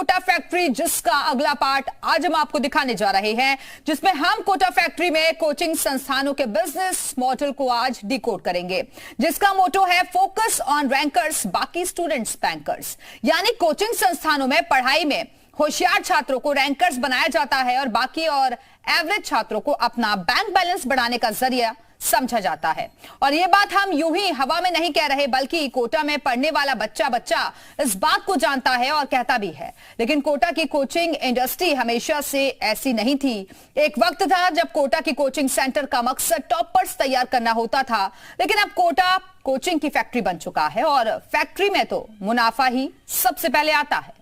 Kota factory, जिसका अगला part आज हम आपको दिखाने जा रहे हैं, जिसमें हम कोटा फैक्ट्री में कोचिंग संस्थानों के बिजनेस मॉडल को आज डिकोड करेंगे, जिसका मोटो है फोकस ऑन रैंकर्स, बाकी स्टूडेंट्स बैंकर्स। यानी कोचिंग संस्थानों में पढ़ाई में होशियार छात्रों को रैंकर्स बनाया जाता है और बाकी और एवरेज छात्रों को अपना बैंक बैलेंस बढ़ाने का जरिया समझा जाता है। और यह बात हम यूं ही हवा में नहीं कह रहे, बल्कि कोटा में पढ़ने वाला बच्चा इस बात को जानता है और कहता भी है। लेकिन कोटा की कोचिंग इंडस्ट्री हमेशा से ऐसी नहीं थी। एक वक्त था जब कोटा की कोचिंग सेंटर का मकसद टॉपर्स तैयार करना होता था, लेकिन अब कोटा कोचिंग की फैक्ट्री बन चुका है और फैक्ट्री में तो मुनाफा ही सबसे पहले आता है।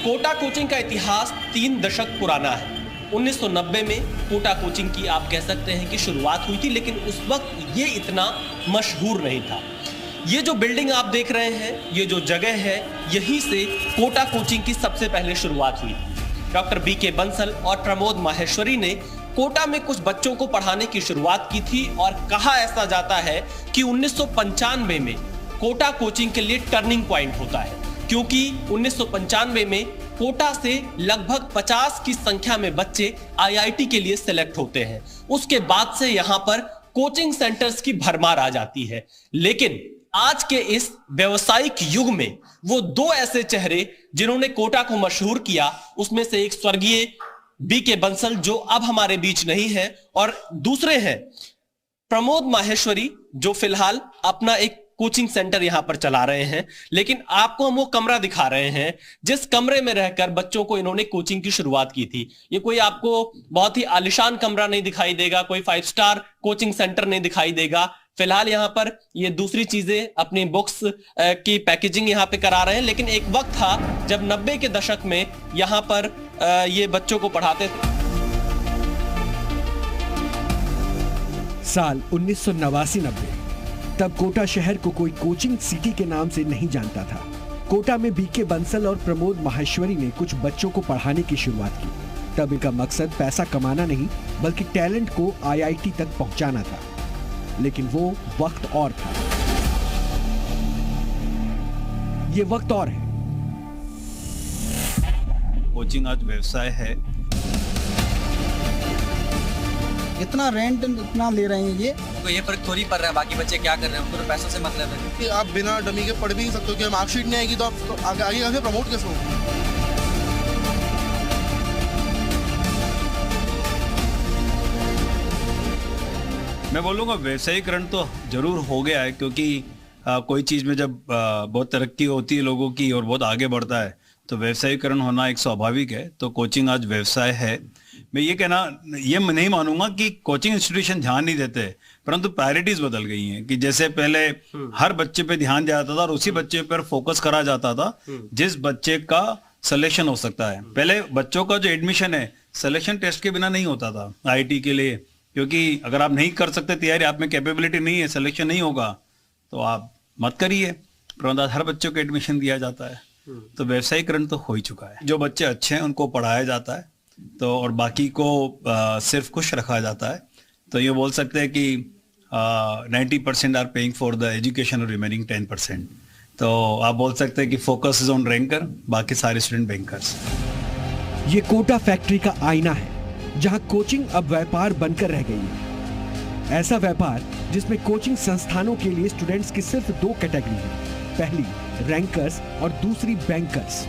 कोटा कोचिंग का इतिहास 3 दशक पुराना है। 1990 में कोटा कोचिंग की आप कह सकते हैं कि शुरुआत हुई थी, लेकिन उस वक्त ये इतना मशहूर नहीं था। ये जो बिल्डिंग आप देख रहे हैं, ये जो जगह है, यहीं से कोटा कोचिंग की सबसे पहले शुरुआत हुई। डॉक्टर बीके बंसल और प्रमोद माहेश्वरी ने कोटा में कुछ बच्चों को पढ़ाने की शुरुआत की थी और कहा ऐसा जाता है कि 1995 में कोटा कोचिंग के लिए टर्निंग पॉइंट होता है, क्योंकि 1995 में कोटा से लगभग 50 की संख्या में बच्चे आईआईटी के लिए सिलेक्ट होते हैं। उसके बाद से यहां पर कोचिंग सेंटर्स की भरमार आ जाती है। लेकिन आज के इस व्यवसायिक युग में वो 2 ऐसे चेहरे जिन्होंने कोटा को मशहूर किया, उसमें से एक स्वर्गीय बीके बंसल, जो अब हमारे बीच नहीं है, और दूसरे हैं प्रमोद माहेश्वरी, जो फिलहाल अपना एक कोचिंग सेंटर यहां पर चला रहे हैं। लेकिन आपको हम वो कमरा दिखा रहे हैं जिस कमरे में रहकर बच्चों को इन्होंने कोचिंग की शुरुआत की थी। ये कोई आपको बहुत ही आलीशान कमरा नहीं दिखाई देगा, कोई 5 स्टार कोचिंग सेंटर नहीं दिखाई देगा। फिलहाल यहां पर ये दूसरी चीजें, अपनी बुक्स की पैकेजिंग यहां पे करा रहे हैं। लेकिन एक वक्त था जब 90 के दशक में यहां पर ये बच्चों को पढ़ाते थे। साल 1989-90 तब कोटा शहर को कोई कोचिंग सिटी के नाम से नहीं जानता था। कोटा में बीके बंसल और प्रमोद माहेश्वरी ने कुछ बच्चों को पढ़ाने की शुरुआत की। तब इनका मकसद पैसा कमाना नहीं, बल्कि टैलेंट को आईआईटी तक पहुंचाना था। लेकिन वो वक्त और था, ये वक्त और है। कोचिंग आज व्यवसाय है। इतना रेंट इतना ले रहे हैं, तो ये फर्क थोड़ी पड़ रहा है। बाकी बच्चे क्या कर रहे हैं, उनको तो पैसों से मतलब है कि आप बिना डमी के पढ़ भी नहीं सकते, कि मार्कशीट नहीं आएगी तो आप तो आगे कैसे प्रमोट कैसे होंगे। मैं बोलूँगा व्यवसायीकरण तो जरूर हो गया है, क्योंकि कोई चीज़ में जब बहुत तरक्की होती है लोगों की और बहुत आगे बढ़ता है, तो व्यवसायीकरण होना एक स्वाभाविक है। तो कोचिंग आज व्यवसाय है। मैं ये नहीं मानूंगा कि कोचिंग इंस्टीट्यूशन ध्यान नहीं देते, परंतु प्रायोरिटीज बदल गई हैं। कि जैसे पहले हर बच्चे पे ध्यान दिया जाता था और उसी बच्चे पर फोकस करा जाता था जिस बच्चे का सिलेक्शन हो सकता है। पहले बच्चों का जो एडमिशन है सिलेक्शन टेस्ट के बिना नहीं होता था आईआईटी के लिए, क्योंकि अगर आप नहीं कर सकते तैयारी, आप में कैपेबिलिटी नहीं है, सिलेक्शन नहीं होगा, तो आप मत करिए। परंतु हर बच्चों को एडमिशन दिया जाता है। तो व्यवसायीकरण तो हो ही चुका है। जो बच्चे अच्छे हैं उनको पढ़ाया जाता है, तो और बाकी को सिर्फ खुश रखा जाता है। तो ये बोल सकते हैं कि 90% are paying for the education और रिमेनिंग 10%। तो आप बोल सकते हैं कि फोकस इज ऑन रैंकर, बाकी सारे स्टूडेंट बैंकर्स। ये कोटा फैक्ट्री का आईना है, जहां कोचिंग अब व्यापार बनकर रह गई है। ऐसा व्यापार जिसमें कोचिंग संस्थानों के लिए स्टूडेंट्स की सिर्फ 2 कैटेगरी है, पहली रैंकर्स और दूसरी बैंकर्स।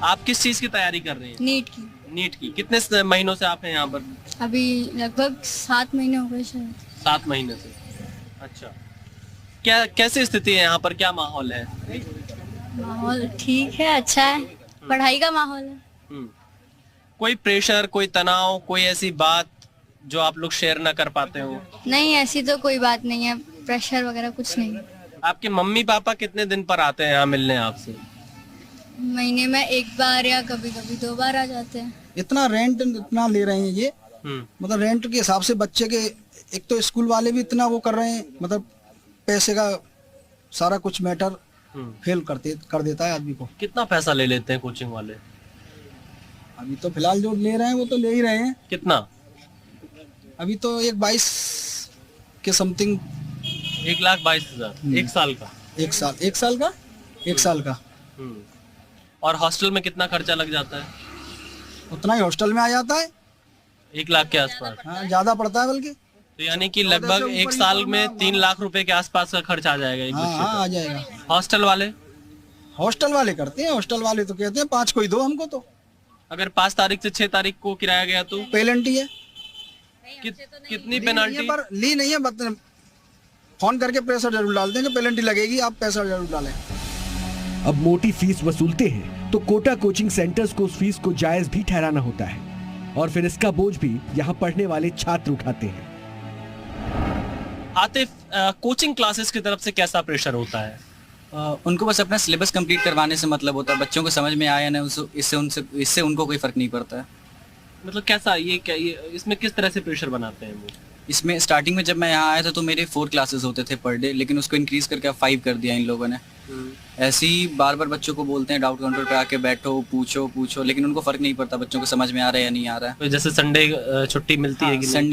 आप किस चीज की तैयारी कर रहे हैं? नीट की। नीट की। कितने महीनों से आप हैं यहाँ पर? अभी लगभग 7 महीने हो गए शायद। 7 महीने से। अच्छा, क्या कैसी स्थिति है यहाँ पर, क्या माहौल है? माहौल ठीक है, अच्छा है, पढ़ाई का माहौल है। कोई प्रेशर, कोई तनाव, कोई ऐसी बात जो आप लोग शेयर ना कर पाते हो? नहीं, ऐसी तो कोई बात नहीं है, प्रेशर वगैरह कुछ नहीं। आपके मम्मी पापा कितने दिन पर आते हैं यहाँ मिलने आपसे? महीने में 1 बार या कभी कभी 2 बार आ जाते हैं। इतना रेंट इतना ले रहे हैं ये, मतलब रेंट के हिसाब से बच्चे के, एक तो स्कूल वाले भी इतना वो कर रहे हैं, मतलब पैसे का सारा कुछ मैटर फेल कर देता है आदमी को। कितना पैसा ले लेते हैं कोचिंग वाले? अभी तो फिलहाल जो ले रहे हैं वो तो ले ही रहे हैं। कितना? अभी तो 22 के समथिंग। 1,22,000 एक साल का? एक साल का। और हॉस्टल में कितना खर्चा लग जाता है? उतना ही हॉस्टल में आ जाता है। 1 लाख के आसपास? हाँ, ज्यादा पड़ता है बल्कि। तो यानी कि लगभग एक साल में 3 लाख रुपए के आसपास का खर्च आ जाएगा एक बच्चे हाँ, का। आ जाएगा। हॉस्टल वाले करते हैं, हॉस्टल वाले तो कहते हैं 5 को ही दो हमको। तो अगर 5 तारीख से 6 तारीख को किराया गया तो पेनल्टी है। कितनी पेनल्टी? पर ली नहीं है, फोन करके प्रेशर जरूर डालते हैं कि पेनल्टी लगेगी, आप पैसा जरूर डालें। अब मोटी फीस वसूलते हैं तो कोटा कोचिंग सेंटर्स को उस फीस को जायज भी ठहराना होता है और फिर इसका बोझ भी यहाँ पढ़ने वाले छात्र उठाते हैं। आतिफ, कोचिंग क्लासेस की तरफ से कैसा प्रेशर होता है? उनको बस अपना सिलेबस कंप्लीट करवाने से मतलब होता है। बच्चों को समझ में आया ना, इससे उनको कोई फर्क नहीं पड़ता है। मतलब कैसा ये इसमें किस तरह से प्रेशर बनाते हैं वो? इसमें स्टार्टिंग में जब मैं यहाँ आया था तो मेरे 4 क्लासेस होते थे पर डे, लेकिन उसको इंक्रीज करके अब 5 कर दिया इन लोगों ने। ऐसे ही बार बार बच्चों को बोलते हैं डाउट काउंटर पे आके बैठो, पूछो, लेकिन उनको फर्क नहीं पड़ता बच्चों को समझ में आ रहा है या नहीं आ रहा है। जैसे संडे छुट्टी मिलती है कि नहीं? संडे